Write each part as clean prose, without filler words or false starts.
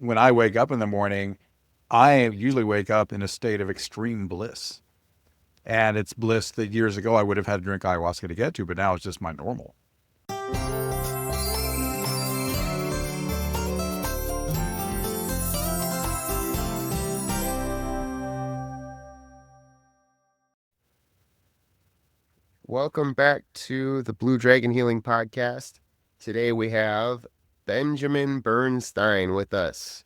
when I wake up in the morning, I usually wake up in a state of extreme bliss. And it's bliss that years ago I would have had to drink ayahuasca to get to, but now it's just my normal. Welcome back to the Blue Dragon Healing Podcast. Today we have Benjamin Bernstein with us.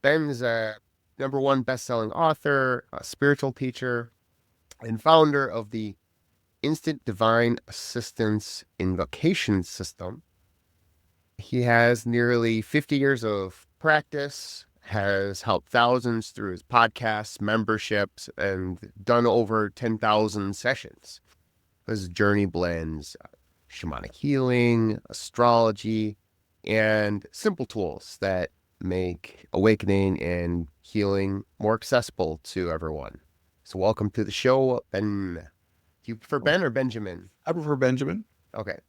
Ben's a #1 best-selling author, a spiritual teacher, and founder of the Instant Divine Assistance Invocation system. He has nearly 50 years of practice, has helped thousands through his podcasts, memberships, and done over 10,000 sessions. His journey blends shamanic healing, astrology, and simple tools that make awakening and healing more accessible to everyone. So welcome to the show, Ben. Do you prefer Ben or Benjamin? I prefer Benjamin. Okay.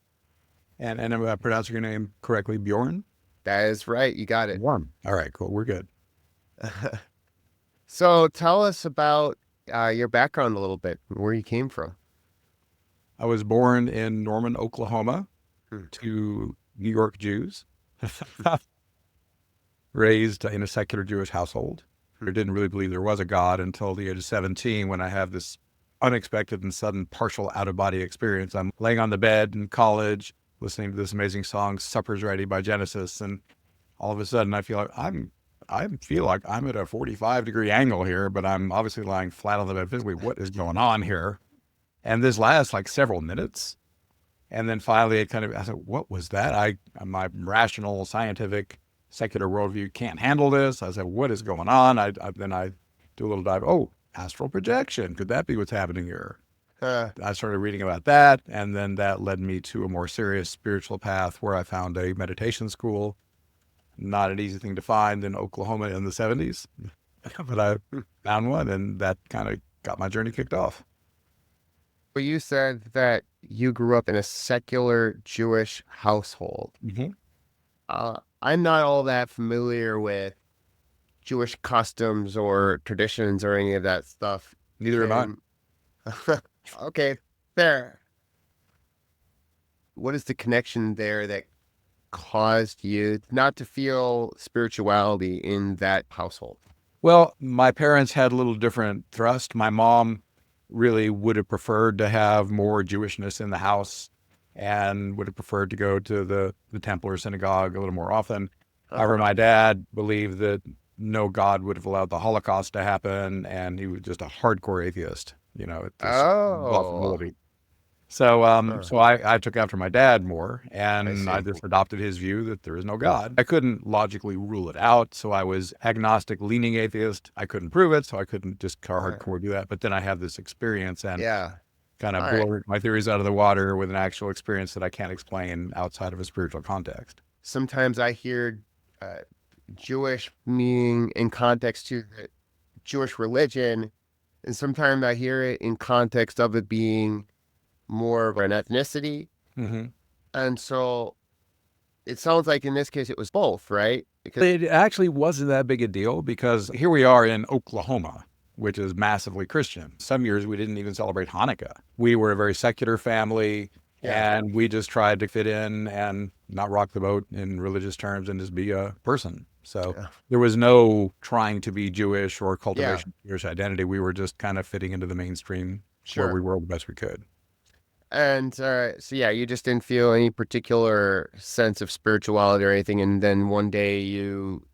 And I'm pronouncing your name correctly, Bjorn? That is right. You got it. Bjorn. All right, cool. We're good. So tell us about your background a little bit, where you came from. I was born in Norman, Oklahoma, to New York Jews. Raised in a secular Jewish household. I didn't really believe there was a God until the age of 17 when I have this unexpected and sudden partial out-of-body experience. I'm laying on the bed in college, listening to this amazing song, Supper's Ready by Genesis, and all of a sudden I feel like I'm at a 45-degree angle here, but I'm obviously lying flat on the bed physically. What is going on here? And this lasts like several minutes. And then finally I said, what was that? My rational, scientific, secular worldview can't handle this. I said, what is going on? Then I do a little dive. Oh, astral projection. Could that be what's happening here? I started reading about that. And then that led me to a more serious spiritual path where I found a meditation school. Not an easy thing to find in Oklahoma in the 70s, but I found one, and that kind of got my journey kicked off. Well, you said that you grew up in a secular Jewish household. Mm-hmm. I'm not all that familiar with Jewish customs or traditions or any of that stuff. Neither am I. Okay, fair. What is the connection there that caused you not to feel spirituality in that household? Well, my parents had a little different thrust. My mom really would have preferred to have more Jewishness in the house and would have preferred to go to the temple or synagogue a little more often. However, my dad believed that no God would have allowed the Holocaust to happen, and he was just a hardcore atheist, possibility. So I took after my dad more, and I just adopted his view that there is no God. I couldn't logically rule it out, so I was agnostic, leaning atheist. I couldn't prove it, so I couldn't just hardcore do that. But then I had this experience and kind of blew my theories out of the water with an actual experience that I can't explain outside of a spiritual context. Sometimes I hear Jewish meaning in context to the Jewish religion, and sometimes I hear it in context of it being more of an ethnicity. Mm-hmm. And so it sounds like in this case it was both, right? Because it actually wasn't that big a deal, because here we are in Oklahoma, which is massively Christian. Some years we didn't even celebrate Hanukkah. We were a very secular family, and we just tried to fit in and not rock the boat in religious terms and just be a person. So there was no trying to be Jewish or cultivation of Jewish identity. We were just kind of fitting into the mainstream where we were the best we could. And you just didn't feel any particular sense of spirituality or anything. And then one day you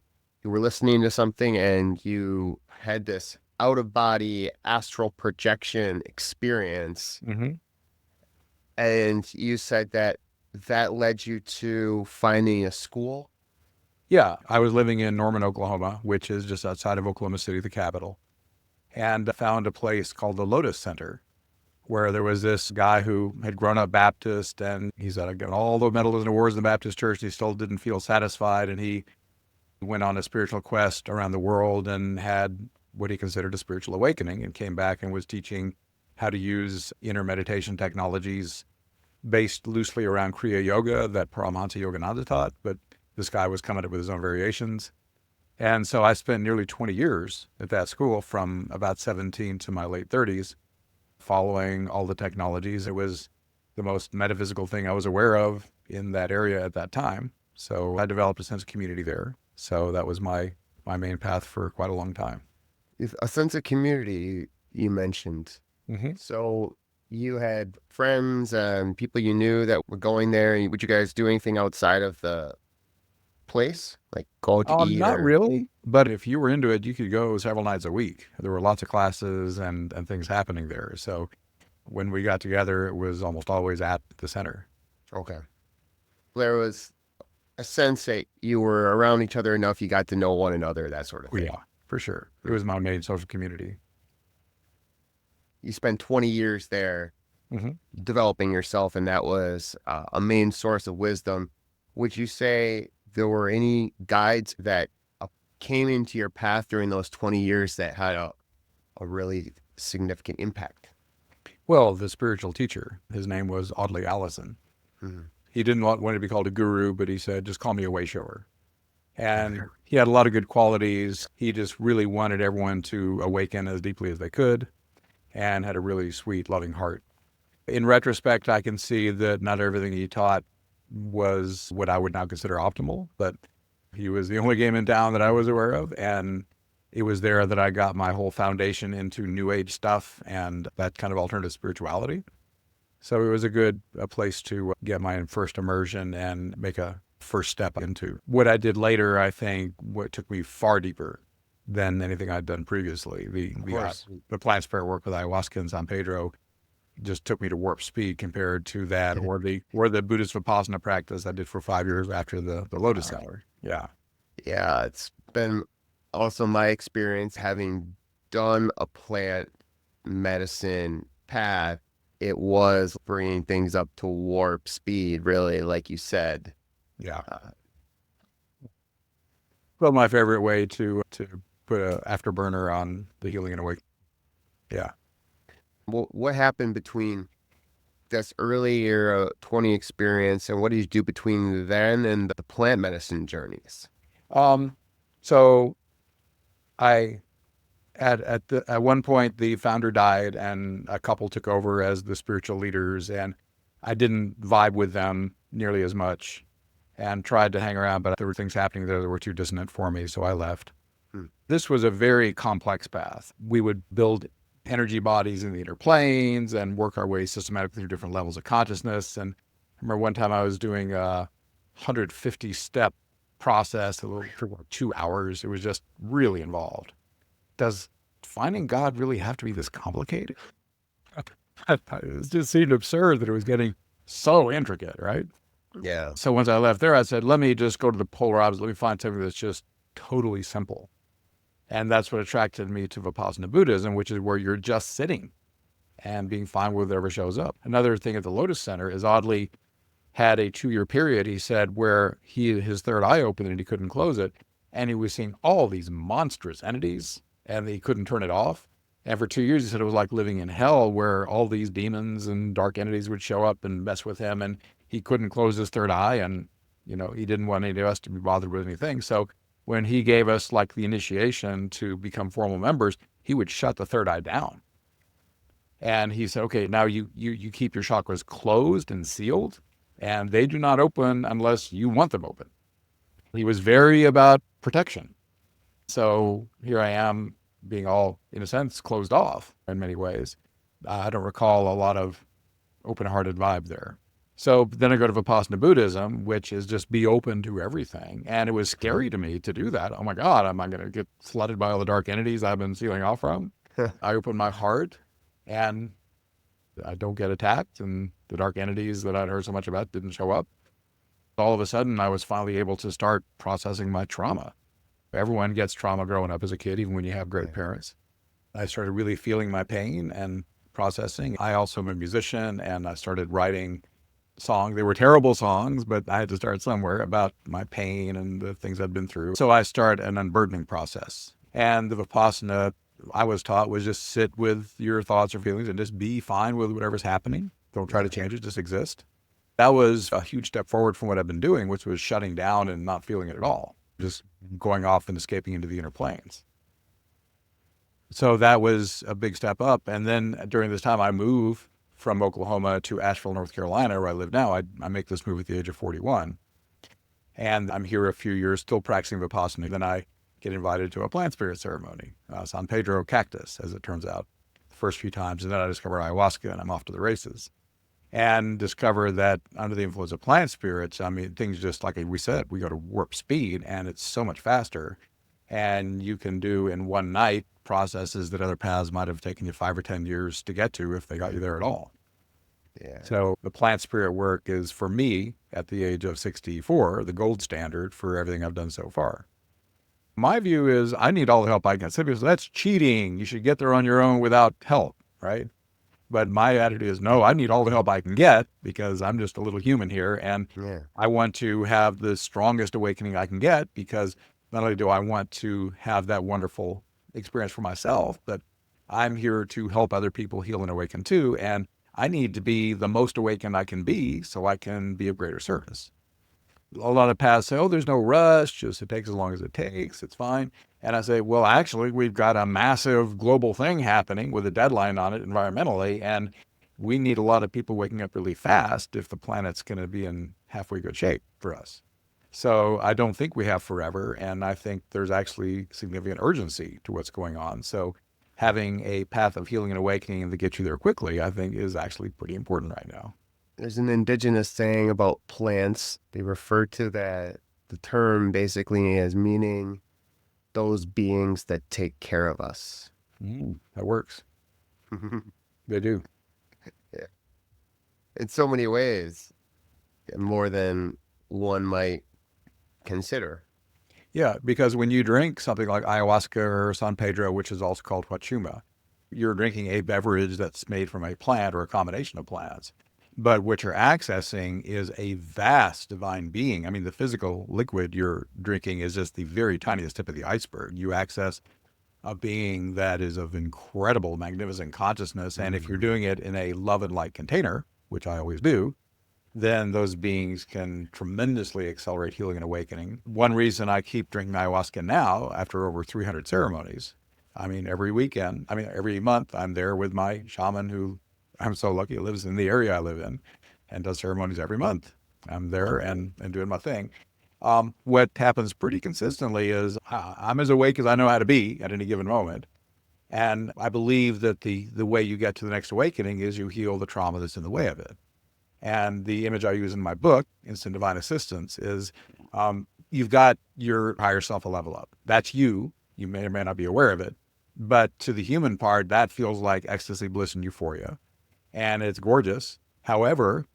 were listening to something and you had this out-of-body astral projection experience. Mm-hmm. And you said that led you to finding a school? Yeah, I was living in Norman, Oklahoma, which is just outside of Oklahoma City, the capital, and found a place called the Lotus Center, where there was this guy who had grown up Baptist, and he said, I got all the medals and awards in the Baptist church. He still didn't feel satisfied, and he went on a spiritual quest around the world and had what he considered a spiritual awakening, and came back and was teaching how to use inner meditation technologies based loosely around Kriya Yoga that Paramahansa Yogananda taught, but this guy was coming up with his own variations. And so I spent nearly 20 years at that school from about 17 to my late 30s, following all the technologies. It was the most metaphysical thing I was aware of in that area at that time. So I developed a sense of community there. So that was my main path for quite a long time. A sense of community you mentioned. Mm-hmm. So you had friends and people you knew that were going there. Would you guys do anything outside of the place, like go to eat Not or? really, but if you were into it, you could go several nights a week. There were lots of classes and things happening there. So when we got together, it was almost always at the center. Okay. There was a sense that you were around each other enough, you got to know one another, that sort of Oh, thing. yeah, for sure. It was my main social community. You spent 20 years there Mm-hmm. developing yourself, and that was a main source of wisdom. Would you say there were any guides that came into your path during those 20 years that had a really significant impact? Well, the spiritual teacher, his name was Audley Allison. Mm-hmm. He didn't want to be called a guru, but he said, just call me a way shower. And he had a lot of good qualities. He just really wanted everyone to awaken as deeply as they could and had a really sweet, loving heart. In retrospect, I can see that not everything he taught was what I would now consider optimal, but he was the only game in town that I was aware of. And it was there that I got my whole foundation into New Age stuff and that kind of alternative spirituality. So it was a place to get my first immersion and make a first step into what I did later. I think what took me far deeper than anything I'd done previously. The plant spirit work with ayahuasca in San Pedro just took me to warp speed compared to that, or the Buddhist Vipassana practice I did for 5 years after the Lotus Hour. Yeah. Yeah, it's been also my experience having done a plant medicine path. It was bringing things up to warp speed, really, like you said. Yeah. Well, my favorite way to put a afterburner on the healing and awakening. Yeah. What happened between this early era 20 experience and what did you do between then and the plant medicine journeys? So I at one point the founder died and a couple took over as the spiritual leaders, and I didn't vibe with them nearly as much and tried to hang around, but there were things happening there that were too dissonant for me, so I left. This was a very complex path. We would build energy bodies in the inner planes and work our way systematically through different levels of consciousness. And I remember one time I was doing a 150-step process, for 2 hours. It was just really involved. Does finding God really have to be this complicated? It just seemed absurd that it was getting so intricate, right? Yeah. So once I left there, I said, let me just go to the polar opposite. Let me find something that's just totally simple. And that's what attracted me to Vipassana Buddhism, which is where you're just sitting and being fine with whatever shows up. Another thing at the Lotus Center is Audley had a 2-year period, he said, where his third eye opened and he couldn't close it. And he was seeing all these monstrous entities and he couldn't turn it off. And for 2 years, he said it was like living in hell, where all these demons and dark entities would show up and mess with him. And he couldn't close his third eye. And, he didn't want any of us to be bothered with anything. So when he gave us like the initiation to become formal members, he would shut the third eye down. And he said, okay, now you keep your chakras closed and sealed, and they do not open unless you want them open. He was very about protection. So here I am being all, in a sense, closed off in many ways. I don't recall a lot of open-hearted vibe there. So then I go to Vipassana Buddhism, which is just be open to everything. And it was scary to me to do that. Oh my God, am I going to get flooded by all the dark entities I've been sealing off from? I open my heart and I don't get attacked, and the dark entities that I'd heard so much about didn't show up. All of a sudden, I was finally able to start processing my trauma. Everyone gets trauma growing up as a kid, even when you have great parents. I started really feeling my pain and processing. I also am a musician, and I started writing songs. They were terrible songs, but I had to start somewhere about my pain and the things I'd been through. So I start an unburdening process. And the Vipassana I was taught was just sit with your thoughts or feelings and just be fine with whatever's happening. Don't try to change it, just exist. That was a huge step forward from what I've been doing, which was shutting down and not feeling it at all. Just going off and escaping into the inner planes. So that was a big step up. And then during this time, I moved from Oklahoma to Asheville, North Carolina, where I live now. I make this move at the age of 41. And I'm here a few years still practicing Vipassana. Then I get invited to a plant spirit ceremony, San Pedro cactus, as it turns out, the first few times. And then I discover ayahuasca and I'm off to the races. And discover that under the influence of plant spirits, I mean, things just like we said, we go to warp speed and it's so much faster. And you can do in one night processes that other paths might have taken you 5 or 10 years to get to if they got you there at all. Yeah. So the plant spirit work is, for me, at the age of 64, the gold standard for everything I've done so far. My view is I need all the help I can get. Because that's cheating. You should get there on your own without help, right? But my attitude is, no, I need all the help I can get because I'm just a little human here. And I want to have the strongest awakening I can get because not only do I want to have that wonderful experience for myself, but I'm here to help other people heal and awaken too. And I need to be the most awakened I can be so I can be of greater service. A lot of paths say, oh, there's no rush, just it takes as long as it takes, it's fine. And I say, well, actually, we've got a massive global thing happening with a deadline on it environmentally, and we need a lot of people waking up really fast if the planet's going to be in halfway good shape for us. So I don't think we have forever, and I think there's actually significant urgency to what's going on. So having a path of healing and awakening that gets you there quickly, I think is actually pretty important right now. There's an indigenous saying about plants. They refer to the term basically as meaning those beings that take care of us. That works. They do. Yeah. In so many ways, more than one might consider. Yeah, because when you drink something like ayahuasca or San Pedro, which is also called huachuma, you're drinking a beverage that's made from a plant or a combination of plants. But what you're accessing is a vast divine being. I mean, the physical liquid you're drinking is just the very tiniest tip of the iceberg. You access a being that is of incredible, magnificent consciousness. And if you're doing it in a love and light container, which I always do, then those beings can tremendously accelerate healing and awakening. One reason I keep drinking ayahuasca now, after over 300 ceremonies, I mean, every month, I'm there with my shaman who I'm so lucky lives in the area I live in and does ceremonies every month. I'm there and doing my thing. What happens pretty consistently is I'm as awake as I know how to be at any given moment. And I believe that the way you get to the next awakening is you heal the trauma that's in the way of it. And the image I use in my book, Instant Divine Assistance, is you've got your higher self a level up. That's you. You may or may not be aware of it. But to the human part, that feels like ecstasy, bliss, and euphoria. And it's gorgeous. However,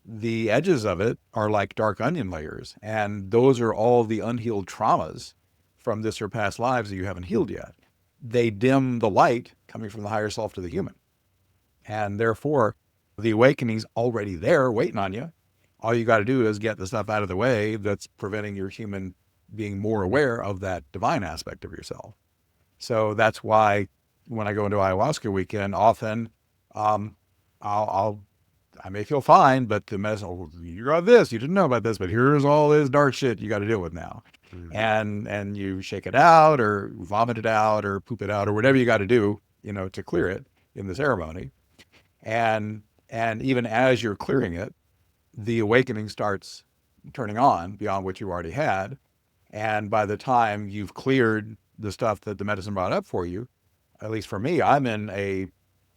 the edges of it are like dark onion layers. And those are all the unhealed traumas from this or past lives that you haven't healed yet. They dim the light coming from the higher self to the human. And therefore, the awakening's already there waiting on you. All you got to do is get the stuff out of the way that's preventing your human being more aware of that divine aspect of yourself. So that's why when I go into ayahuasca weekend, often I may feel fine, but the medicine, oh, you got this, you didn't know about this, but here's all this dark shit you got to deal with now. And you shake it out or vomit it out or poop it out or whatever you got to do, to clear it in the ceremony. And even as you're clearing it, the awakening starts turning on beyond what you already had. And by the time you've cleared the stuff that the medicine brought up for you, at least for me, I'm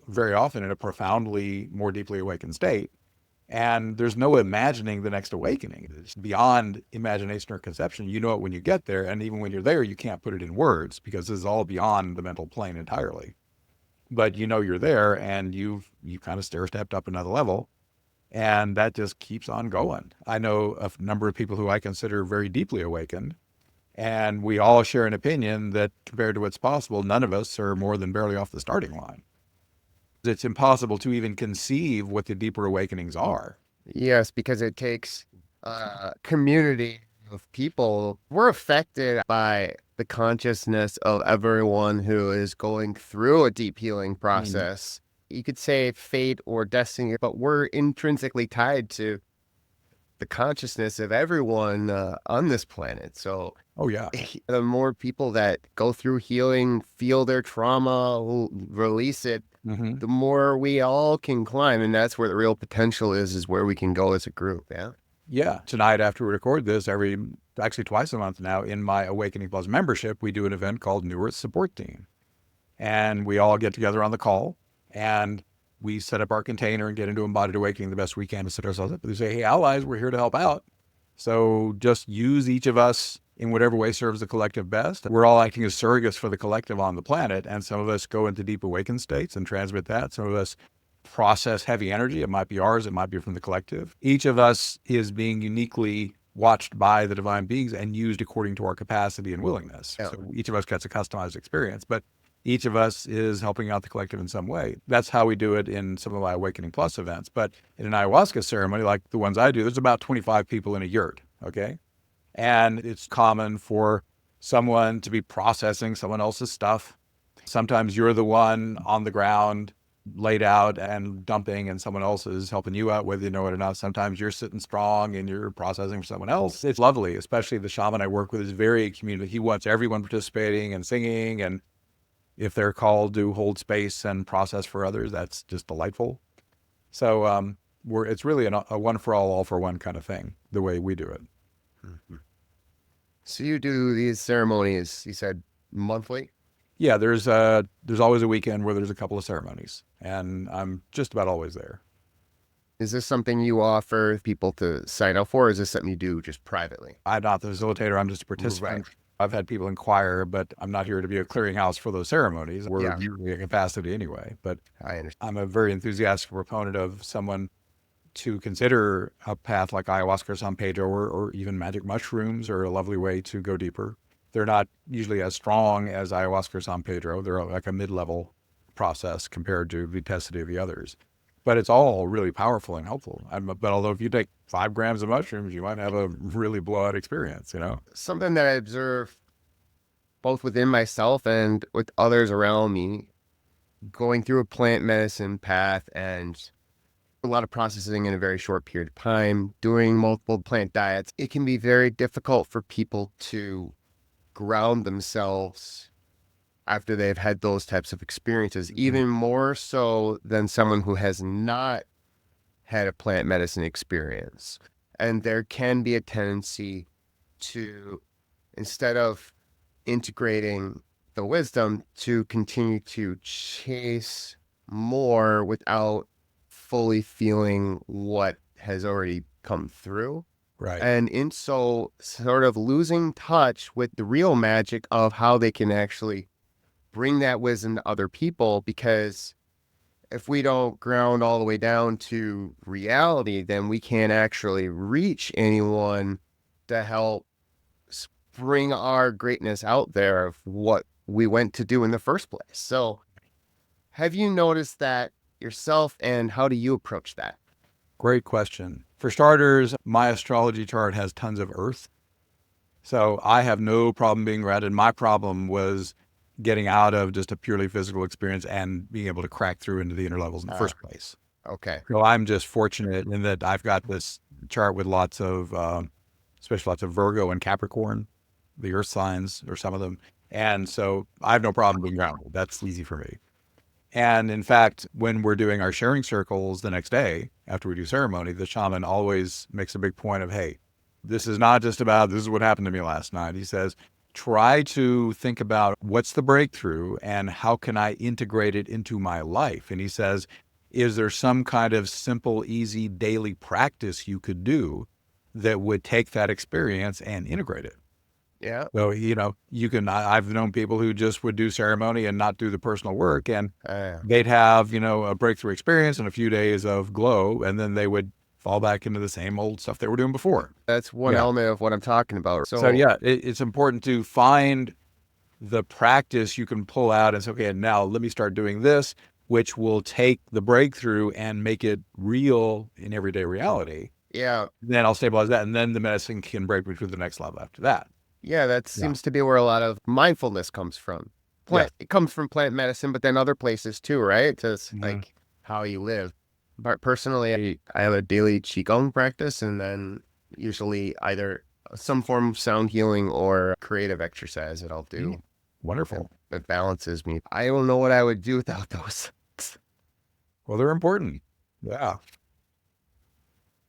very often in a profoundly more deeply awakened state. And there's no imagining the next awakening. It's beyond imagination or conception. You know it when you get there. And even when you're there, you can't put it in words because this is all beyond the mental plane entirely. But you're there and you've kind of stair-stepped up another level. And that just keeps on going. I know a number of people who I consider very deeply awakened. And we all share an opinion that compared to what's possible, none of us are more than barely off the starting line. It's impossible to even conceive what the deeper awakenings are. Yes, because it takes a community of people. We're affected by the consciousness of everyone who is going through a deep healing process. You could say fate or destiny, but we're intrinsically tied to the consciousness of everyone on this planet. So Oh, yeah. the more people that go through healing, feel their trauma, release it, Hmm. the more we all can climb. And that's where the real potential is where we can go as a group. Yeah. Yeah. Tonight, after we record this, actually twice a month now, in my Awakening Plus membership, we do an event called New Earth Support Team. And we all get together on the call and we set up our container and get into embodied awakening the best we can to set ourselves up. We say, hey, allies, we're here to help out. So just use each of us in whatever way serves the collective best. We're all acting as surrogates for the collective on the planet. And some of us go into deep awakened states and transmit that. Some of us process heavy energy. It might be ours. It might be from the collective. Each of us is being uniquely watched by the divine beings and used according to our capacity and willingness. Yeah. So each of us gets a customized experience, but each of us is helping out the collective in some way. That's how we do it in some of my Awakening Plus events. But in an ayahuasca ceremony, like the ones I do, there's about 25 people in a yurt, okay? And it's common for someone to be processing someone else's stuff. Sometimes you're the one on the ground, laid out and dumping, and someone else is helping you out, whether you know it or not. Sometimes you're sitting strong and you're processing for someone else. It's lovely, especially the shaman I work with is very community. He wants everyone participating and singing, and if they're called to hold space and process for others, that's just delightful. So it's really a one for all for one kind of thing, the way we do it. Mm-hmm. So you do these ceremonies, you said monthly? Yeah, there's always a weekend where there's a couple of ceremonies, and I'm just about always there. Is this something you offer people to sign up for, or is this something you do just privately? I'm not the facilitator. I'm just a participant. Right. I've had people inquire, but I'm not here to be a clearinghouse for those ceremonies. We're usually at capacity anyway. But I understand. I'm a very enthusiastic proponent of someone to consider a path like ayahuasca or San Pedro or even magic mushrooms are a lovely way to go deeper. They're not usually as strong as ayahuasca or San Pedro. They're like a mid-level process compared to the intensity of the others. But it's all really powerful and helpful. But although if you take 5 grams of mushrooms, you might have a really blowout experience, you know? Something that I observe both within myself and with others around me, going through a plant medicine path and a lot of processing in a very short period of time, doing multiple plant diets, it can be very difficult for people to ground themselves after they've had those types of experiences, even more so than someone who has not had a plant medicine experience. And there can be a tendency to, instead of integrating the wisdom, to continue to chase more without fully feeling what has already come through. Right. And in so sort of losing touch with the real magic of how they can actually bring that wisdom to other people, because if we don't ground all the way down to reality, then we can't actually reach anyone to help bring our greatness out there of what we went to do in the first place. So have you noticed that yourself, and how do you approach that? Great question. For starters, my astrology chart has tons of earth. So I have no problem being grounded. My problem was getting out of just a purely physical experience and being able to crack through into the inner levels in the first place. Okay. So I'm just fortunate in that I've got this chart with lots of, especially lots of Virgo and Capricorn, the earth signs, or some of them. And so I have no problem being grounded. That's easy for me. And in fact, when we're doing our sharing circles the next day, after we do ceremony, the shaman always makes a big point of, hey, this is not just about, this is what happened to me last night. He says, try to think about what's the breakthrough and how can I integrate it into my life? And he says, is there some kind of simple, easy daily practice you could do that would take that experience and integrate it? Yeah. So, I've known people who just would do ceremony and not do the personal work, and they'd have, a breakthrough experience and a few days of glow, and then they would fall back into the same old stuff they were doing before. That's one element of what I'm talking about. So yeah, it's important to find the practice you can pull out and say, okay, now let me start doing this, which will take the breakthrough and make it real in everyday reality. Yeah. Then I'll stabilize that, and then the medicine can break me through the next level after that. Yeah, that seems to be where a lot of mindfulness comes from. It comes from plant medicine, but then other places too, right? Just like how you live. But personally, I have a daily Qigong practice, and then usually either some form of sound healing or creative exercise that I'll do. Wonderful. It balances me. I don't know what I would do without those. Well, they're important. Yeah.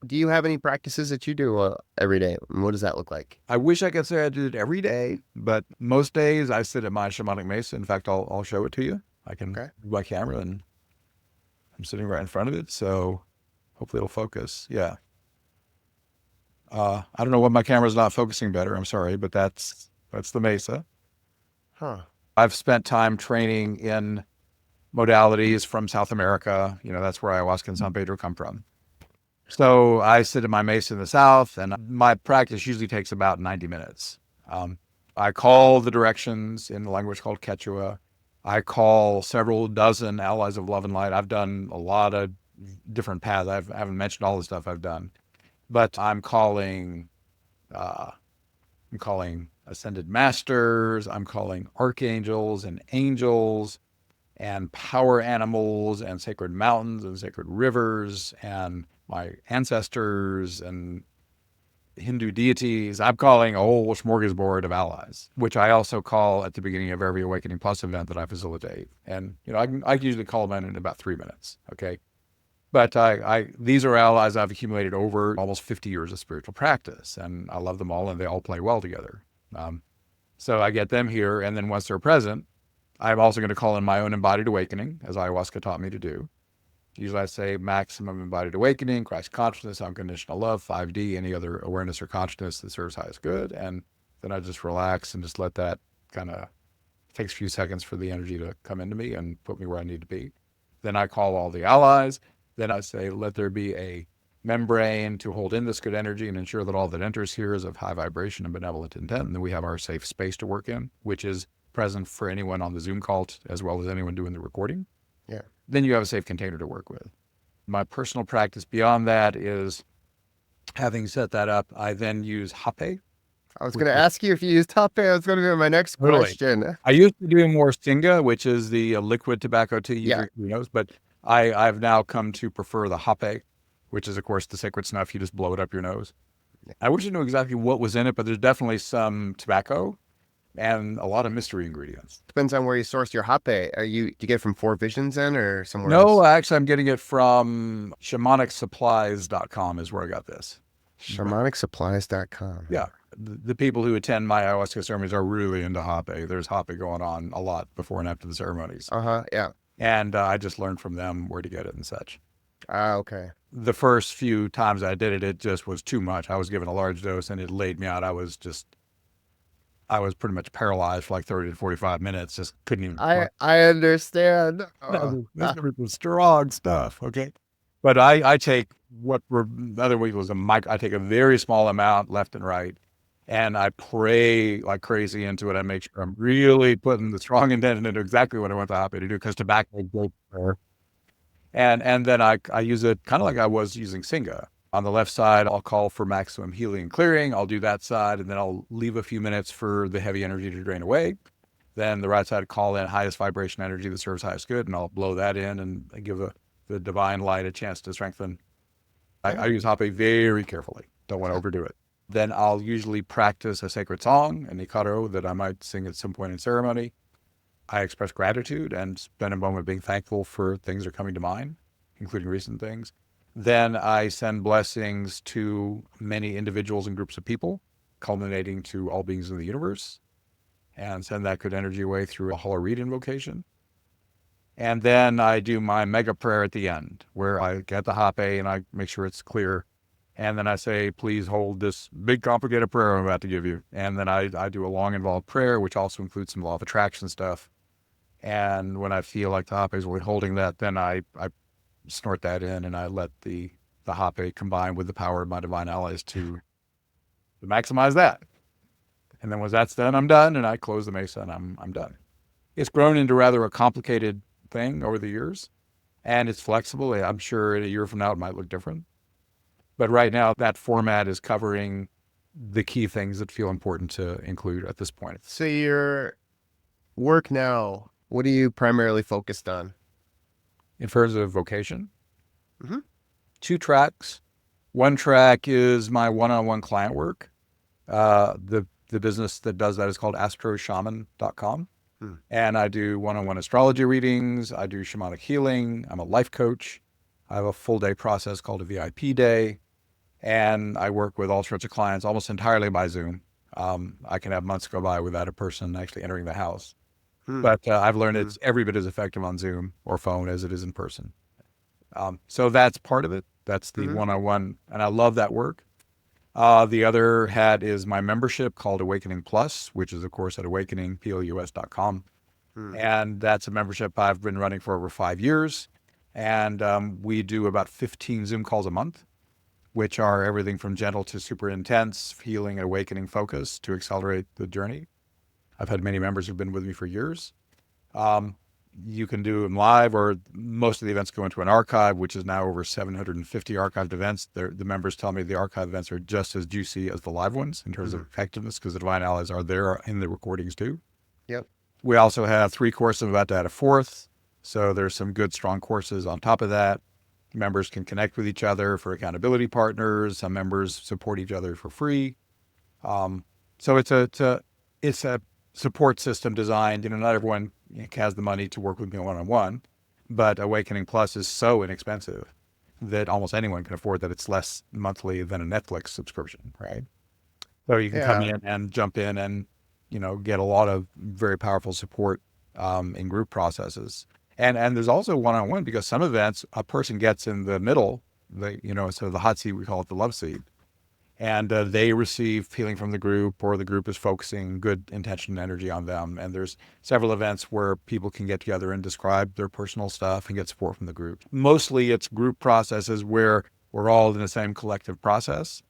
Do you have any practices that you do every day? And what does that look like? I wish I could say I did it every day, but most days I sit at my shamanic mesa. In fact, I'll show it to you. I can Okay. move my camera and I'm sitting right in front of it, so hopefully it'll focus. Yeah. I don't know what my camera's not focusing better. I'm sorry, but that's the mesa. Huh. I've spent time training in modalities from South America. You know, that's where ayahuasca and San Pedro come from. So I sit at my mesa in the South, and my practice usually takes about 90 minutes. I call the directions in the language called Quechua. I call several dozen allies of love and light. I've done a lot of different paths. I haven't mentioned all the stuff I've done, but I'm calling ascended masters. I'm calling archangels and angels and power animals and sacred mountains and sacred rivers and my ancestors and Hindu deities. I'm calling a whole smorgasbord of allies, which I also call at the beginning of every Awakening Plus event that I facilitate. And, you know, I can usually call them in about 3 minutes. Okay. But these are allies I've accumulated over almost 50 years of spiritual practice, and I love them all, and they all play well together. So I get them here, and then once they're present, I'm also going to call in my own embodied awakening, as ayahuasca taught me to do. Usually I say maximum embodied awakening, Christ consciousness, unconditional love, 5D, any other awareness or consciousness that serves highest good. And then I just relax and just let that kind of, takes a few seconds for the energy to come into me and put me where I need to be. Then I call all the allies. Then I say, let there be a membrane to hold in this good energy and ensure that all that enters here is of high vibration and benevolent intent. And then we have our safe space to work in, which is present for anyone on the Zoom call as well as anyone doing the recording. Yeah. Then you have a safe container to work with. My personal practice beyond that is, having set that up, I then use hape. I was going to ask you if you use tape. That's going to be my next question. I used to do more singa, which is the liquid tobacco tea you drink through your nose, but I've now come to prefer the hape, which is, of course, the sacred snuff. You just blow it up your nose. I wish I knew exactly what was in it, but there's definitely some tobacco and a lot of mystery ingredients. Depends on where you source your hape. Do you get it from Four Visions then or somewhere No, else? actually, I'm getting it from shamanicsupplies.com is where I got this. Shamanicsupplies.com. Yeah. The people who attend my ayahuasca ceremonies are really into hape. There's hape going on a lot before and after the ceremonies. Yeah. And I just learned from them where to get it and such. Okay. The first few times I did it, it just was too much. I was given a large dose and it laid me out. I was pretty much paralyzed for like 30 to 45 minutes. Just couldn't even. I understand. This was strong stuff. Okay. But I take what were the other week was I take a very small amount left and right. And I pray like crazy into it. I make sure I'm really putting the strong intent into exactly what I want the hape to do, because tobacco is great prayer. And then I use it kind of like I was using singa. On the left side, I'll call for maximum healing and clearing. I'll do that side, and then I'll leave a few minutes for the heavy energy to drain away. Then the right side, call in highest vibration energy that serves highest good, and I'll blow that in and give the divine light a chance to strengthen. I use hape very carefully. Don't want to overdo it. Then I'll usually practice a sacred song, an ikaro, that I might sing at some point in ceremony. I express gratitude and spend a moment being thankful for things that are coming to mind, including recent things. Then I send blessings to many individuals and groups of people, culminating to all beings in the universe, and send that good energy away through a hollow reed invocation. And then I do my mega prayer at the end, where I get the hape and I make sure it's clear. And then I say, please hold this big complicated prayer I'm about to give you. And then I do a long involved prayer, which also includes some law of attraction stuff. And when I feel like the hape is really holding that, then I snort that in and I let the hape combine with the power of my divine allies to maximize that. And then once that's done, I'm done, and I close the mesa and I'm done. It's grown into rather a complicated thing over the years, and it's flexible. I'm sure in a year from now it might look different. But right now that format is covering the key things that feel important to include at this point. So your work now, what are you primarily focused on? In terms of vocation, Mm-hmm. 2 tracks, One track is my one-on-one client work. The business that does that is called astroshaman.com. And I do one-on-one astrology readings. I do shamanic healing. I'm a life coach. I have a full day process called a VIP day. And I work with all sorts of clients almost entirely by Zoom. I can have months go by without a person actually entering the house. But I've learned it's every bit as effective on Zoom or phone as it is in person. So that's part of it. That's the one-on-one. And I love that work. The other hat is my membership called Awakening Plus, which is, of course, at awakeningplus.com. And that's a membership I've been running for over 5 years. And we do about 15 Zoom calls a month, which are everything from gentle to super intense, healing and awakening focus to accelerate the journey. I've had many members who've been with me for years. You can do them live, or most of the events go into an archive, which is now over 750 archived events. The members tell me the archive events are just as juicy as the live ones in terms of effectiveness, because the Divine Allies are there in the recordings too. Yep. We also have 3 courses. I'm about to add a 4th. So there's some good, strong courses on top of that. Members can connect with each other for accountability partners. Some members support each other for free. So it's a support system designed, not everyone has the money to work with me one-on-one, but Awakening Plus is so inexpensive that almost anyone can afford that. It's less monthly than a Netflix subscription, right? So you can come in and jump in and, get a lot of very powerful support in group processes. And there's also one-on-one, because some events a person gets in the middle, so the hot seat, we call it the love seat. And they receive healing from the group, or the group is focusing good intention and energy on them. And there's several events where people can get together and describe their personal stuff and get support from the group. Mostly it's group processes where we're all in the same collective process.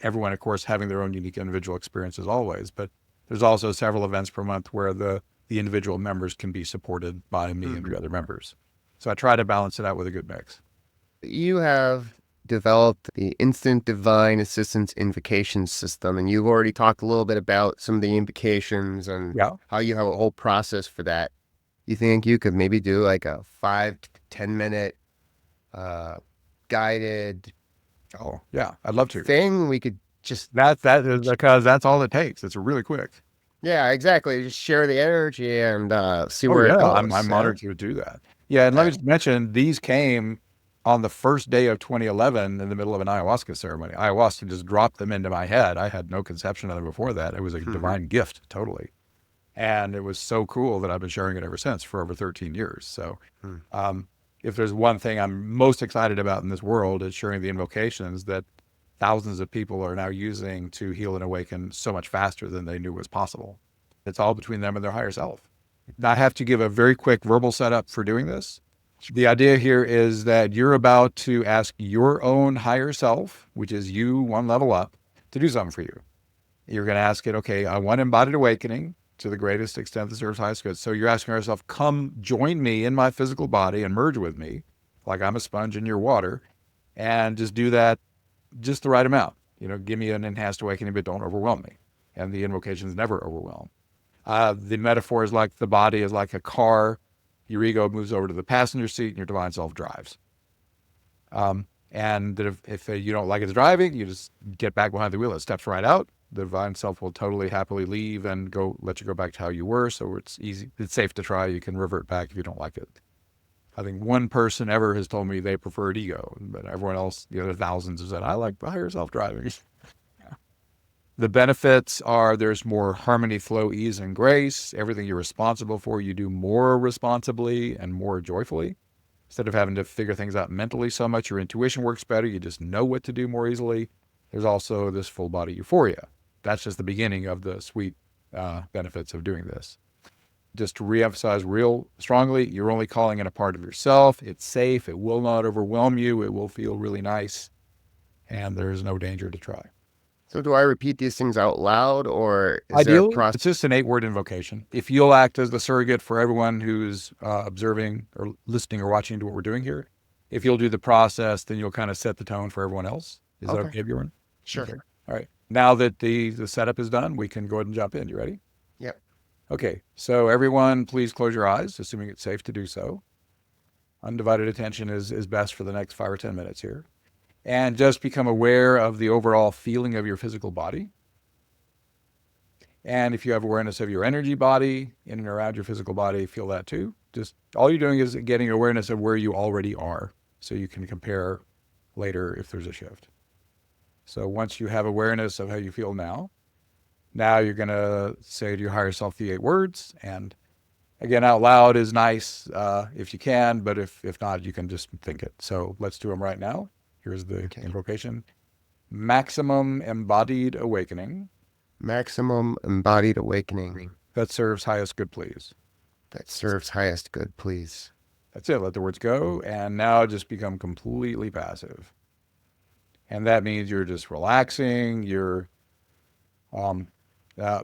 Everyone, of course, having their own unique individual experiences always. But there's also several events per month where the individual members can be supported by me and the other members. So I try to balance it out with a good mix. You have developed the Instant Divine Assistance Invocation system, and you've already talked a little bit about some of the invocations and how you have a whole process for that. You think you could maybe do like a 5 to 10 minute guided I'd love to. thing? We could just that is because that's all it takes. It's really quick. Yeah, exactly. Just share the energy and see where it goes. I'm honored to do that. Yeah, and let me just mention, these came on the first day of 2011 in the middle of an ayahuasca ceremony. Ayahuasca just dropped them into my head. I had no conception of them before that. It was a divine gift, totally. And it was so cool that I've been sharing it ever since for over 13 years. So if there's one thing I'm most excited about in this world, is sharing the invocations that thousands of people are now using to heal and awaken so much faster than they knew was possible. It's all between them and their higher self. Now, I have to give a very quick verbal setup for doing this. The idea here is that you're about to ask your own higher self, which is you one level up, to do something for you. You're going to ask it, okay, I want embodied awakening to the greatest extent that serves highest good. So you're asking yourself, come join me in my physical body and merge with me, like I'm a sponge in your water, and just do that just the right amount. Give me an enhanced awakening, but don't overwhelm me. And the invocations never overwhelm. The metaphor is like the body is like a car. Your ego moves over to the passenger seat and your divine self drives. And that if you don't like its driving, you just get back behind the wheel. It steps right out. The divine self will totally happily leave and let you go back to how you were. So it's easy. It's safe to try. You can revert back if you don't like it. I think one person ever has told me they preferred ego, but everyone else, the other thousands, have said, I like the higher self driving. The benefits are there's more harmony, flow, ease, and grace. Everything you're responsible for, you do more responsibly and more joyfully. Instead of having to figure things out mentally so much, your intuition works better. You just know what to do more easily. There's also this full body euphoria. That's just the beginning of the sweet benefits of doing this. Just to reemphasize real strongly, you're only calling in a part of yourself. It's safe. It will not overwhelm you. It will feel really nice. And there's no danger to try. So do I repeat these things out loud, or is Ideally, there a process? It's just an 8-word invocation. If you'll act as the surrogate for everyone who's observing or listening or watching to what we're doing here, if you'll do the process, then you'll kind of set the tone for everyone else. Is that okay, Bjorn? Sure. Okay. All right. Now that the setup is done, we can go ahead and jump in. You ready? Yep. Okay, so everyone, please close your eyes, assuming it's safe to do so. Undivided attention is best for the next 5 or 10 minutes here. and just become aware of the overall feeling of your physical body. And if you have awareness of your energy body in and around your physical body, feel that too. Just all you're doing is getting awareness of where you already are, so you can compare later if there's a shift. So once you have awareness of how you feel now you're going to say to your higher self the 8 words. And again, out loud is nice if you can, but if not, you can just think it. So let's do them right now. Here's the invocation. Maximum embodied awakening. Maximum embodied awakening. That serves highest good, please. That serves highest good, please. That's it. Let the words go. And now just become completely passive. And that means you're just relaxing. You're,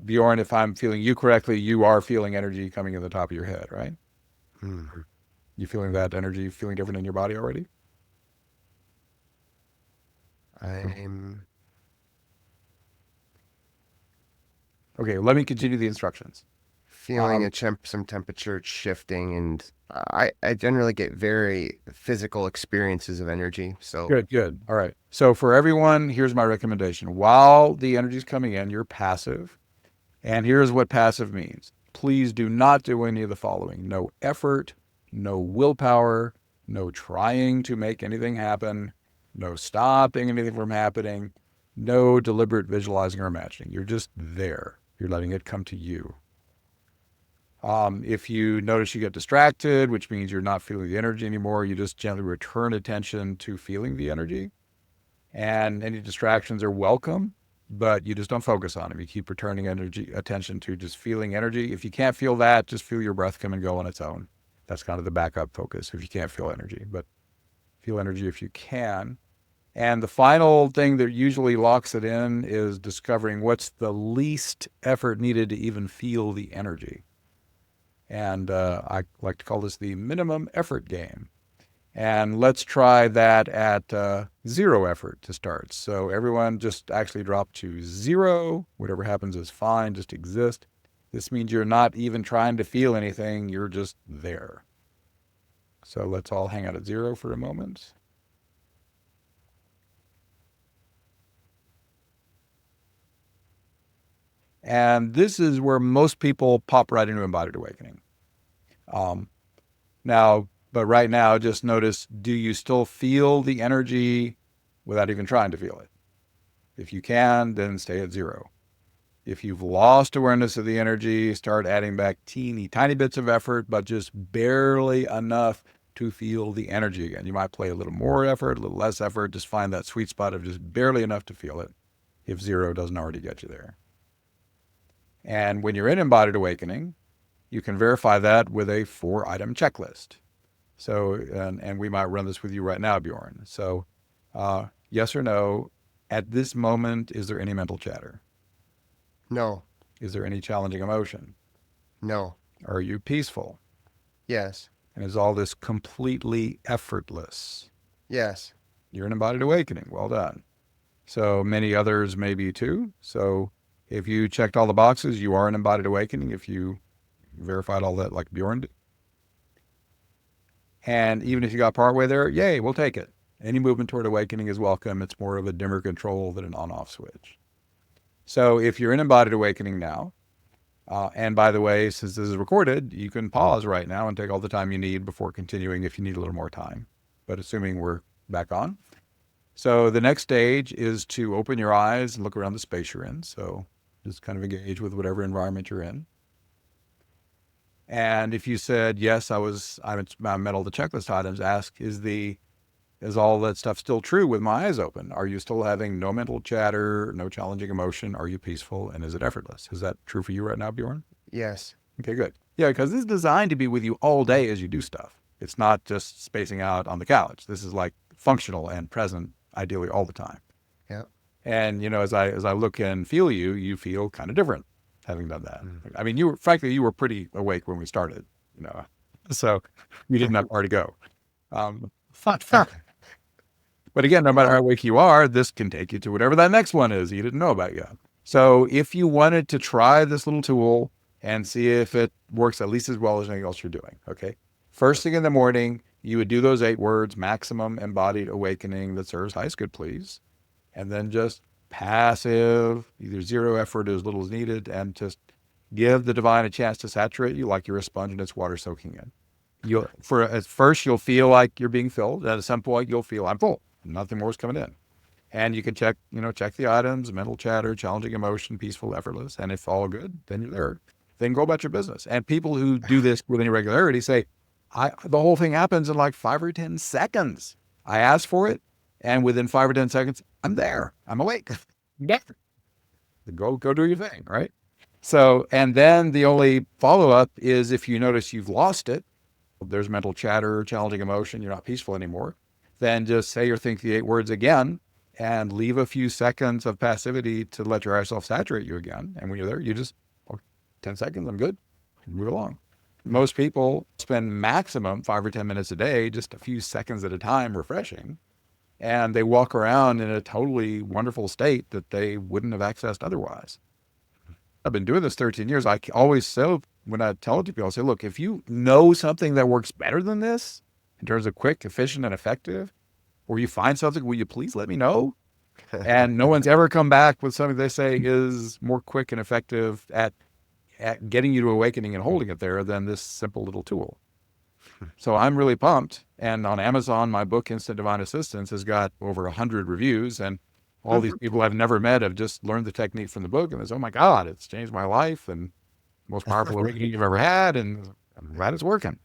Bjorn, if I'm feeling you correctly, you are feeling energy coming in the top of your head, right? Mm. You feeling that energy feeling different in your body already? I'm... Okay, let me continue the instructions. feeling some temperature shifting, and I generally get very physical experiences of energy. So Good. All right. So for everyone, here's my recommendation. While the energy is coming in, you're passive. And here's what passive means. Please do not do any of the following. No effort, no willpower, no trying to make anything happen, no stopping anything from happening, no deliberate visualizing or imagining. You're just there. You're letting it come to you. If you notice you get distracted, which means you're not feeling the energy anymore, you just gently return attention to feeling the energy. And any distractions are welcome, but you just don't focus on them. You keep returning attention to just feeling energy. If you can't feel that, just feel your breath come and go on its own. That's kind of the backup focus if you can't feel energy, but feel energy if you can. And the final thing that usually locks it in is discovering what's the least effort needed to even feel the energy. And I like to call this the minimum effort game. And let's try that at 0 effort to start. So everyone just actually drop to 0. Whatever happens is fine, just exist. This means you're not even trying to feel anything, you're just there. So let's all hang out at 0 for a moment. And this is where most people pop right into embodied awakening. But right now, just notice, do you still feel the energy without even trying to feel it? If you can, then stay at 0. If you've lost awareness of the energy, start adding back teeny tiny bits of effort, but just barely enough to feel the energy again. You might play a little more effort, a little less effort, just find that sweet spot of just barely enough to feel it, if 0 doesn't already get you there. And when you're in embodied awakening, you can verify that with a 4-item checklist. So, and we might run this with you right now, Bjorn. So, yes or no, at this moment, is there any mental chatter? No. Is there any challenging emotion? No. Are you peaceful? Yes. And is all this completely effortless? Yes. You're in embodied awakening. Well done. So many others may be too. So if you checked all the boxes, you are in embodied awakening. If you verified all that like Bjorn did. And even if you got partway there, yay, we'll take it. Any movement toward awakening is welcome. It's more of a dimmer control than an on-off switch. So if you're in embodied awakening now, and by the way, since this is recorded, you can pause right now and take all the time you need before continuing if you need a little more time. But assuming we're back on. So the next stage is to open your eyes and look around the space you're in. So just kind of engage with whatever environment you're in. And if you said, yes, I met all the checklist items, ask, is all that stuff still true with my eyes open? Are you still having no mental chatter, no challenging emotion? Are you peaceful? And is it effortless? Is that true for you right now, Bjorn? Yes. Okay, good. Yeah, because this is designed to be with you all day as you do stuff. It's not just spacing out on the couch. This is like functional and present, ideally all the time. Yeah. And, as I look and feel you, you feel kind of different having done that. I mean, you were pretty awake when we started, so you didn't have far to go. But again, no matter how awake you are, this can take you to whatever that next one is you didn't know about yet. So if you wanted to try this little tool and see if it works at least as well as anything else you're doing, okay? First thing in the morning, You would do those 8 words, maximum embodied awakening that serves highest good, please. And then just passive, either zero effort or as little as needed, and just give the divine a chance to saturate you like you're a sponge and it's water soaking in. At first, you'll feel like you're being filled. At some point, you'll feel I'm full. Nothing more is coming in. And you can check the items, mental chatter, challenging emotion, peaceful, effortless. And if all good, then you're there. Then go about your business. And people who do this with any regularity say, the whole thing happens in like 5 or 10 seconds. I ask for it, and within 5 or 10 seconds, I'm there. I'm awake. Yeah. Go do your thing, right? So, and then the only follow-up is if you notice you've lost it, there's mental chatter, challenging emotion, you're not peaceful anymore, then just say or think the 8 words again and leave a few seconds of passivity to let your higher self saturate you again. And when you're there, you just, 10 seconds, I'm good, move along. Most people spend maximum 5 or 10 minutes a day, just a few seconds at a time refreshing, and they walk around in a totally wonderful state that they wouldn't have accessed otherwise. I've been doing this 13 years. I always say, when I tell it to people, I say, look, if you know something that works better than this in terms of quick, efficient, and effective, or you find something, will you please let me know? And no one's ever come back with something they say is more quick and effective at getting you to awakening and holding it there than this simple little tool. So I'm really pumped. And on Amazon, my book, Instant Divine Assistance, has got over 100 reviews. And all these people I've never met have just learned the technique from the book. And they say, oh my God, it's changed my life and most powerful awakening you've ever had. And I'm glad it's working.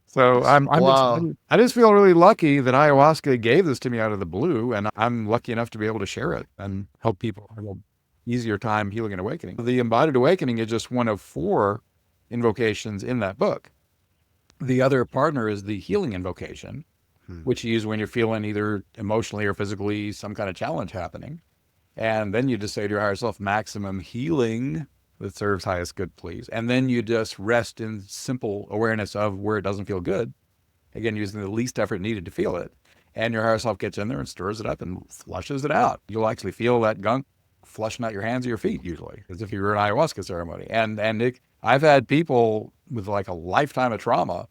So Wow. I just feel really lucky that ayahuasca gave this to me out of the blue. And I'm lucky enough to be able to share it and help people have an easier time healing and awakening. The embodied awakening is just one of 4 invocations in that book. The other partner is the healing invocation, which you use when you're feeling either emotionally or physically some kind of challenge happening. And then you just say to your higher self, maximum healing that serves highest good, please. And then you just rest in simple awareness of where it doesn't feel good. Again, using the least effort needed to feel it. And your higher self gets in there and stirs it up and flushes it out. You'll actually feel that gunk flushing out your hands or your feet, usually, as if you were in an ayahuasca ceremony. I've had people with like a lifetime of trauma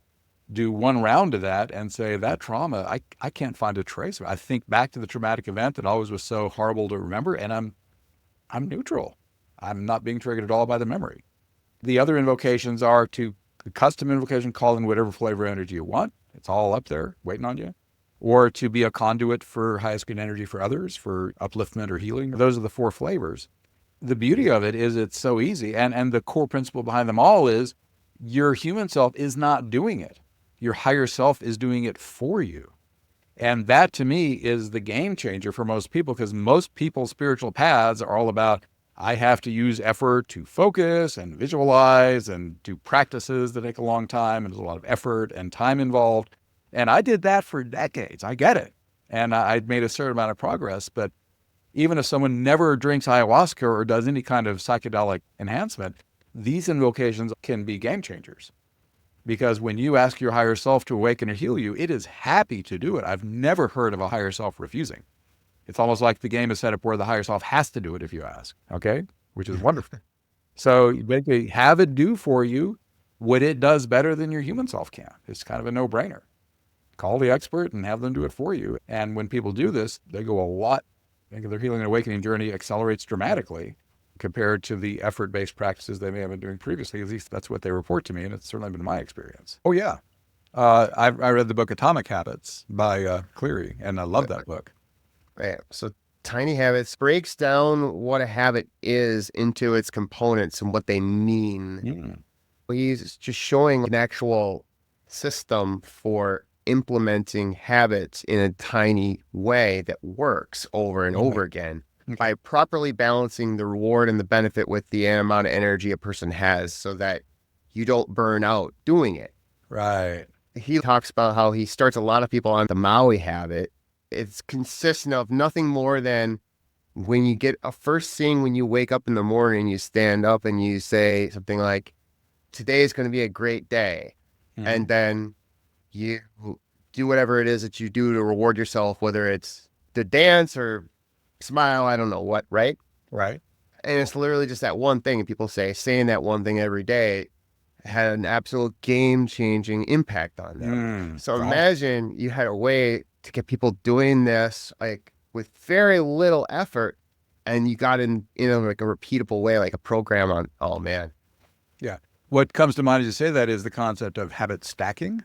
do one round of that and say, that trauma, I can't find a trace of it. I think back to the traumatic event that always was so horrible to remember, and I'm neutral. I'm not being triggered at all by the memory. The other invocations are the custom invocation, call in whatever flavor energy you want. It's all up there waiting on you. Or to be a conduit for highest good energy for others, for upliftment or healing. Those are the 4 flavors. The beauty of it is it's so easy. And the core principle behind them all is your human self is not doing it. Your higher self is doing it for you. And that to me is the game changer for most people, because most people's spiritual paths are all about, I have to use effort to focus and visualize and do practices that take a long time. And there's a lot of effort and time involved. And I did that for decades. I get it. And I'd made a certain amount of progress. But even if someone never drinks ayahuasca or does any kind of psychedelic enhancement, these invocations can be game changers. Because when you ask your higher self to awaken or heal you, it is happy to do it. I've never heard of a higher self refusing. It's almost like the game is set up where the higher self has to do it if you ask, okay? Which is wonderful. So you basically have it do for you what it does better than your human self can. It's kind of a no-brainer. Call the expert and have them do it for you. And when people do this, they go a lot. I think their healing and awakening journey accelerates dramatically compared to the effort-based practices they may have been doing previously. At least that's what they report to me, and it's certainly been my experience. Oh, yeah. I read the book Atomic Habits by Cleary, and I love that book. Right. So Tiny Habits breaks down what a habit is into its components and what they mean. He's just showing an actual system for implementing habits in a tiny way that works over and over again by properly balancing the reward and the benefit with the amount of energy a person has so that you don't burn out doing it. Right. He talks about how he starts a lot of people on the Maui habit. It's consistent of nothing more than when you get a first thing, when you wake up in the morning, you stand up and you say something like, today is going to be a great day. And then you do whatever it is that you do to reward yourself, whether it's to dance or smile, I don't know what, right? Right. And it's literally just that one thing. And people say, saying that one thing every day had an absolute game-changing impact on them. So Right. imagine you had a way to get people doing this like with very little effort, and you got in, like a repeatable way, like a program on. Oh man, Yeah. What comes to mind as you say that is the concept of habit stacking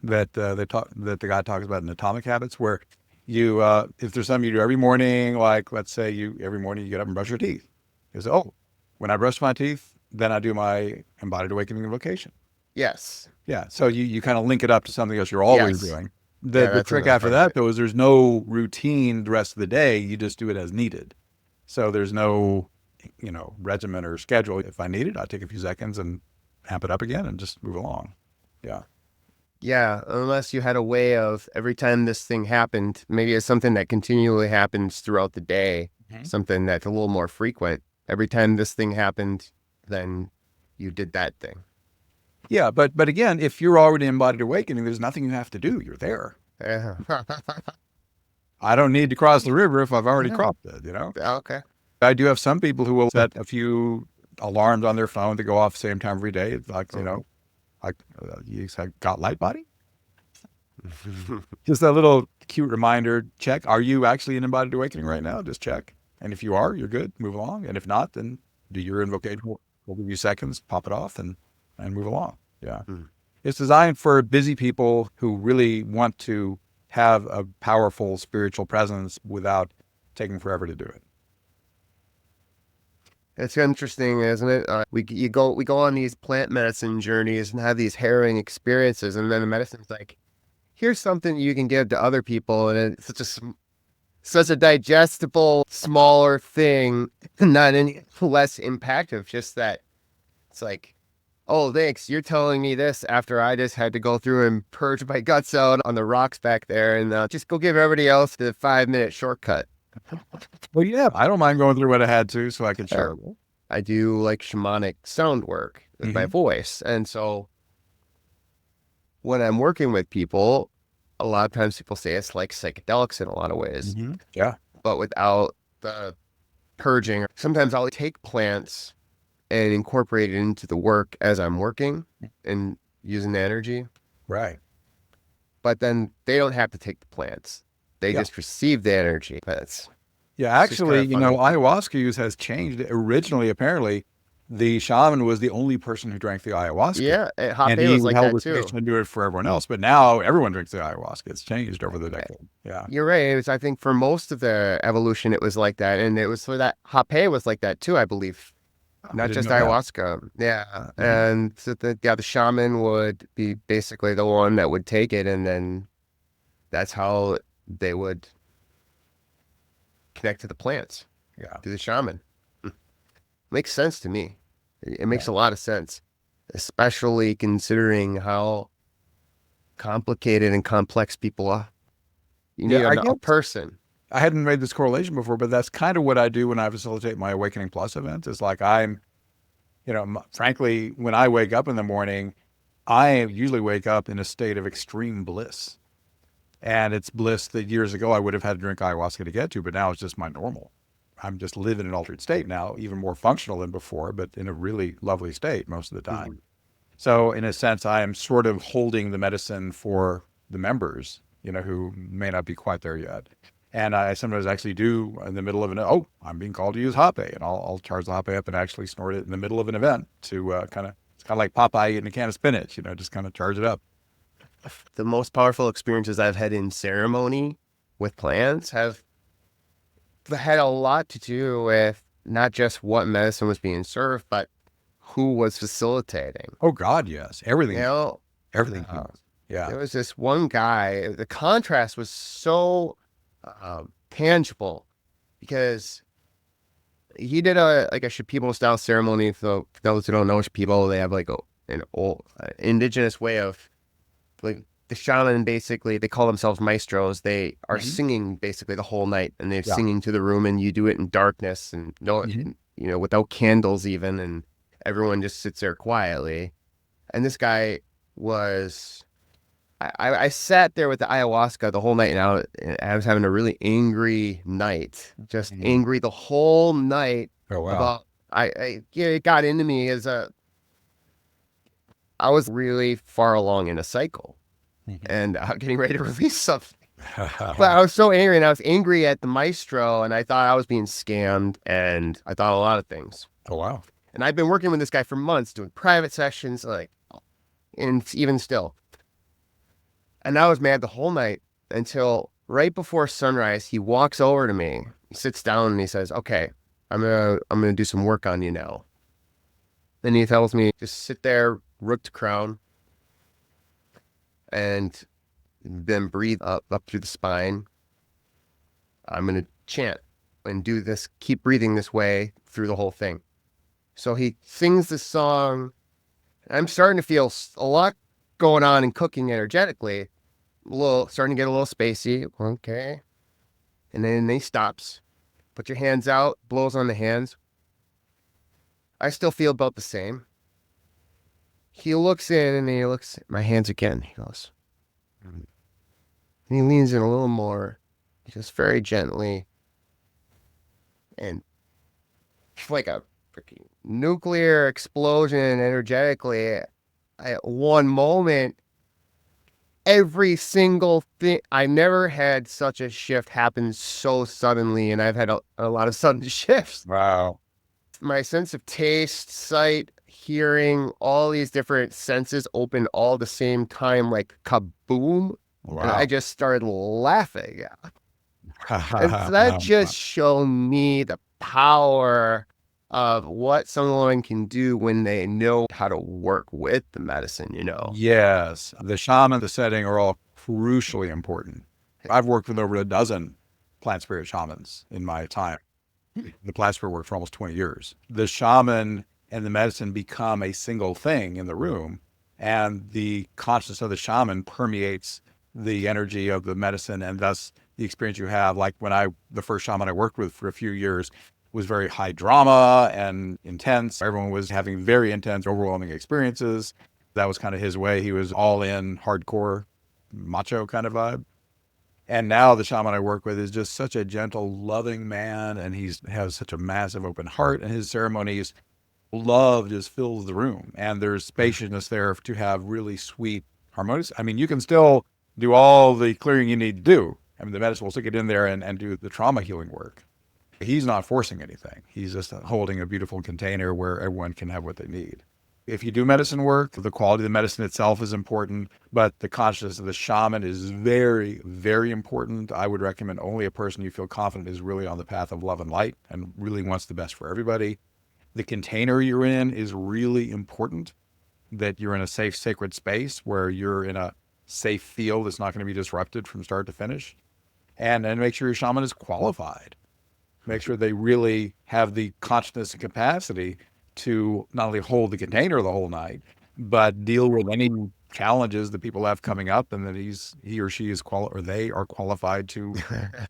that that the guy talks about in Atomic Habits, where you if there's something you do every morning, like let's say every morning you get up and brush your teeth. You say, oh, when I brush my teeth, then I do my embodied awakening invocation. yes, Yeah. So you kind of link it up to something else you're always yes, doing. yeah, The that's trick another after part of that it. though is there's no routine the rest of the day. You just do it as needed. So there's no, regimen or schedule. If I need it, I take a few seconds and amp it up again and just move along. Yeah. Yeah, unless you had a way of every time this thing happened, maybe it's something that continually happens throughout the day, Mhm. something that's a little more frequent. Every time this thing happened, then you did that thing. Yeah. But again, if you're already embodied awakening, there's nothing you have to do. You're there. Yeah. I don't need to cross the river if I've already Yeah. crossed it. Okay. I do have some people who will set a few alarms on their phone to go off the same time every day. It's like, like you said, got light body. Just a little cute reminder, check. Are you actually in embodied awakening right now? Just check. And if you are, you're good. Move along. And if not, then do your invocation. We'll give you seconds, pop it off and move along. Yeah. Mm. It's designed for busy people who really want to have a powerful spiritual presence without taking forever to do it. It's interesting, isn't it? We go on these plant medicine journeys and have these harrowing experiences, and then the medicine's like, here's something you can give to other people, and it's such a digestible, smaller thing, not any less impactful. Just that it's like, oh, thanks, you're telling me this after I just had to go through and purge my guts out on the rocks back there, and just go give everybody else the 5-minute shortcut. Well, yeah, I don't mind going through what I had to so I can share. I do like shamanic sound work with my voice, and so when I'm working with people, a lot of times people say it's like psychedelics in a lot of ways, Yeah. but without the purging. Sometimes I'll take plants and incorporate it into the work as I'm working and using the energy, Right. but then they don't have to take the plants. They Yeah. just receive the energy. That's Yeah, it's just kinda actually, funny. ayahuasca use has changed. Originally, apparently, the shaman was the only person who drank the ayahuasca. Yeah, And Hape he was like held that the too. tradition to do it for everyone else. But now everyone drinks the ayahuasca. It's changed over the decade. Yeah. You're right. It was, I think, for most of the evolution, it was like that, and it was for that Hape was like that too, I believe. I Not didn't just know that. ayahuasca. Yeah. And so the shaman would be basically the one that would take it, and then that's how they would connect to the plants, Yeah. to the shaman. Makes sense to me. It makes a lot of sense, especially considering how complicated and complex people are. You need Yeah, I a guess person. I hadn't made this correlation before, but that's kind of what I do when I facilitate my Awakening Plus events. It's like frankly, when I wake up in the morning, I usually wake up in a state of extreme bliss. And it's bliss that years ago I would have had to drink ayahuasca to get to, but now it's just my normal. I'm just living in an altered state now, even more functional than before, but in a really lovely state most of the time. So in a sense, I am sort of holding the medicine for the members, who may not be quite there yet. And I sometimes actually do in the middle of I'm being called to use Hape, and I'll charge the Hape up and actually snort it in the middle of an event to it's kind of like Popeye eating a can of spinach, just kind of charge it up. The most powerful experiences I've had in ceremony with plants have had a lot to do with not just what medicine was being served, but who was facilitating. Oh God, yes. Everything. Everything. Yeah. There was this one guy, the contrast was so tangible because he did a Shipibo style ceremony. For those who don't know Shipibo, they have like an old indigenous way of like the shaman. Basically, they call themselves maestros. They are singing basically the whole night, and they're singing to the room, and you do it in darkness and without candles even, and everyone just sits there quietly. And this guy was. I sat there with the ayahuasca the whole night, and I was having a really angry night, just angry the whole night. Oh wow. It got into me as I was really far along in a cycle and getting ready to release something. But I was so angry, and I was angry at the maestro, and I thought I was being scammed, and I thought a lot of things. Oh, wow. And I've been working with this guy for months, doing private sessions, like, and even still. And I was mad the whole night until right before sunrise. He walks over to me, he sits down, and he says, "Okay, I'm gonna do some work on you now." Then he tells me, "Just sit there, root to crown, and then breathe up through the spine. I'm going to chant and do this, keep breathing this way through the whole thing." So he sings this song. I'm starting to feel a lot going on and cooking energetically, starting to get a little spacey. Okay. And then he stops. Put your hands out, blows on the hands. I still feel about the same. He looks in and he looks at my hands again. He goes, and he leans in a little more, just very gently. And like a freaking nuclear explosion energetically, at one moment, every single thing, I never had such a shift happen so suddenly, and I've had a lot of sudden shifts. Wow. My sense of taste, sight, hearing, all these different senses open all at the same time, like kaboom. Wow. And I just started laughing. And so that just showed me the power of what someone can do when they know how to work with the medicine, Yes. The shaman, the setting are all crucially important. I've worked with over a dozen plant spirit shamans in my time. The plant spirit work for almost 20 years. The shaman and the medicine become a single thing in the room, and the consciousness of the shaman permeates the energy of the medicine, and thus the experience you have. Like the first shaman I worked with for a few years was very high drama and intense. Everyone was having very intense, overwhelming experiences. That was kind of his way. He was all in, hardcore, macho kind of vibe. And now the shaman I work with is just such a gentle, loving man, and has such a massive open heart, and his ceremonies, love just fills the room, and there's spaciousness there to have really sweet, harmonious. I mean, you can still do all the clearing you need to do. I mean, the medicine will still get in there and do the trauma healing work. He's not forcing anything. He's just holding a beautiful container where everyone can have what they need. If you do medicine work, the quality of the medicine itself is important, but the consciousness of the shaman is very, very important. I would recommend only a person you feel confident is really on the path of love and light and really wants the best for everybody. The container you're in is really important, that you're in a safe, sacred space where you're in a safe field that's not going to be disrupted from start to finish. And make sure your shaman is qualified. Make sure they really have the consciousness and capacity to not only hold the container the whole night, but deal with any challenges that people have coming up, and that he or she is they are qualified to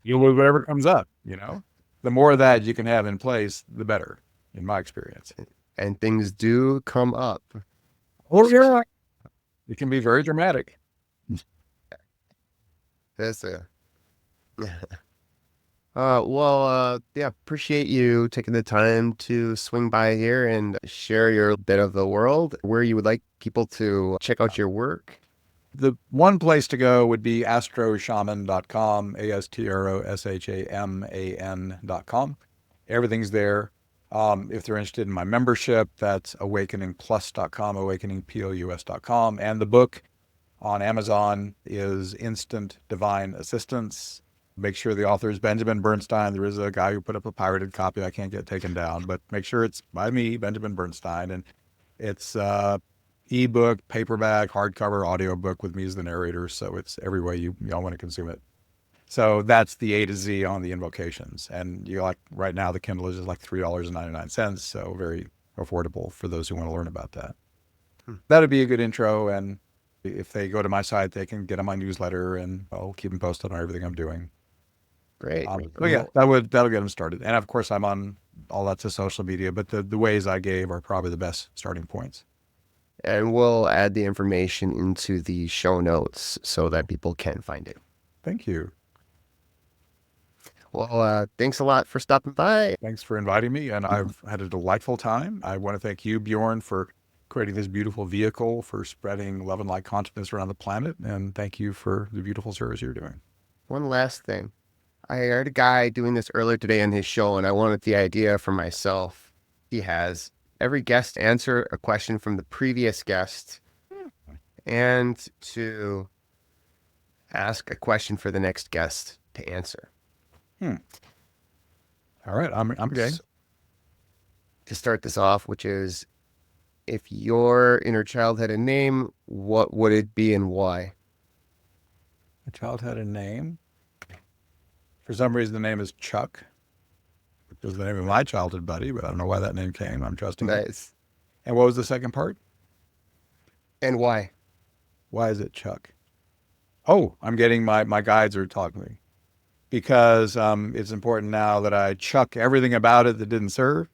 deal with whatever comes up. The more of that you can have in place, the better, in my experience. And things do come up. Oh yeah, it can be very dramatic. That's a. Yeah, appreciate you taking the time to swing by here and share your bit of the world, where you would like people to check out your work. The one place to go would be astroshaman.com, astroshaman.com. Everything's there. If they're interested in my membership, that's awakeningplus.com, awakeningplus.com. And the book on Amazon is Instant Divine Assistance. Make sure the author is Benjamin Bernstein. There is a guy who put up a pirated copy I can't get taken down, but make sure it's by me, Benjamin Bernstein. And it's ebook, paperback, hardcover, audiobook with me as the narrator. So it's every way y'all want to consume it. So that's the A to Z on the Invocations. And right now the Kindle is just like $3.99. So very affordable for those who want to learn about that. That'd be a good intro. And if they go to my site, they can get on my newsletter, and I'll keep them posted on everything I'm doing. Great. Yeah, that'll get them started. And of course, I'm on all that's a social media, but the ways I gave are probably the best starting points. And we'll add the information into the show notes so that people can find it. Thank you. Well, thanks a lot for stopping by. Thanks for inviting me, and I've had a delightful time. I want to thank you, Bjorn, for creating this beautiful vehicle for spreading love and light consciousness around the planet. And thank you for the beautiful service you're doing. One last thing. I heard a guy doing this earlier today on his show, and I wanted the idea for myself. He has every guest answer a question from the previous guest and to ask a question for the next guest to answer. All right, I'm game. So, to start this off, which is, if your inner child had a name, what would it be and why? My child had a name. For some reason, the name is Chuck, which was the name of my childhood buddy, but I don't know why that name came. I'm trusting it. Nice. And what was the second part? And why? Why is it Chuck? Oh, I'm getting my guides are talking to me. Because it's important now that I chuck everything about it that didn't serve.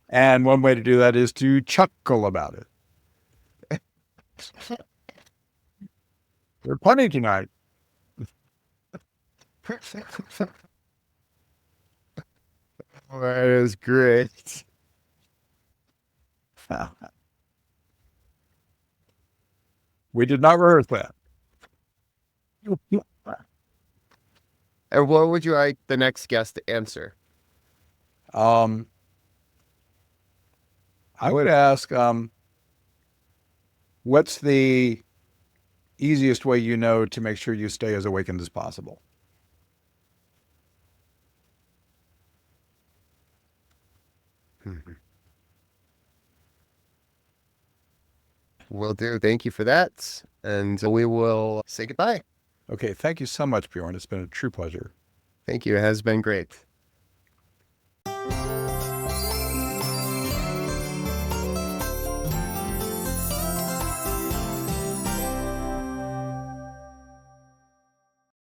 And one way to do that is to chuckle about it. We're funny tonight. That is great. We did not rehearse that. And what would you like the next guest to answer? I would ask, what's the easiest way you know to make sure you stay as awakened as possible? Will do. Thank you for that. And we will say goodbye. Okay, thank you so much, Bjorn. It's been a true pleasure. Thank you. It has been great.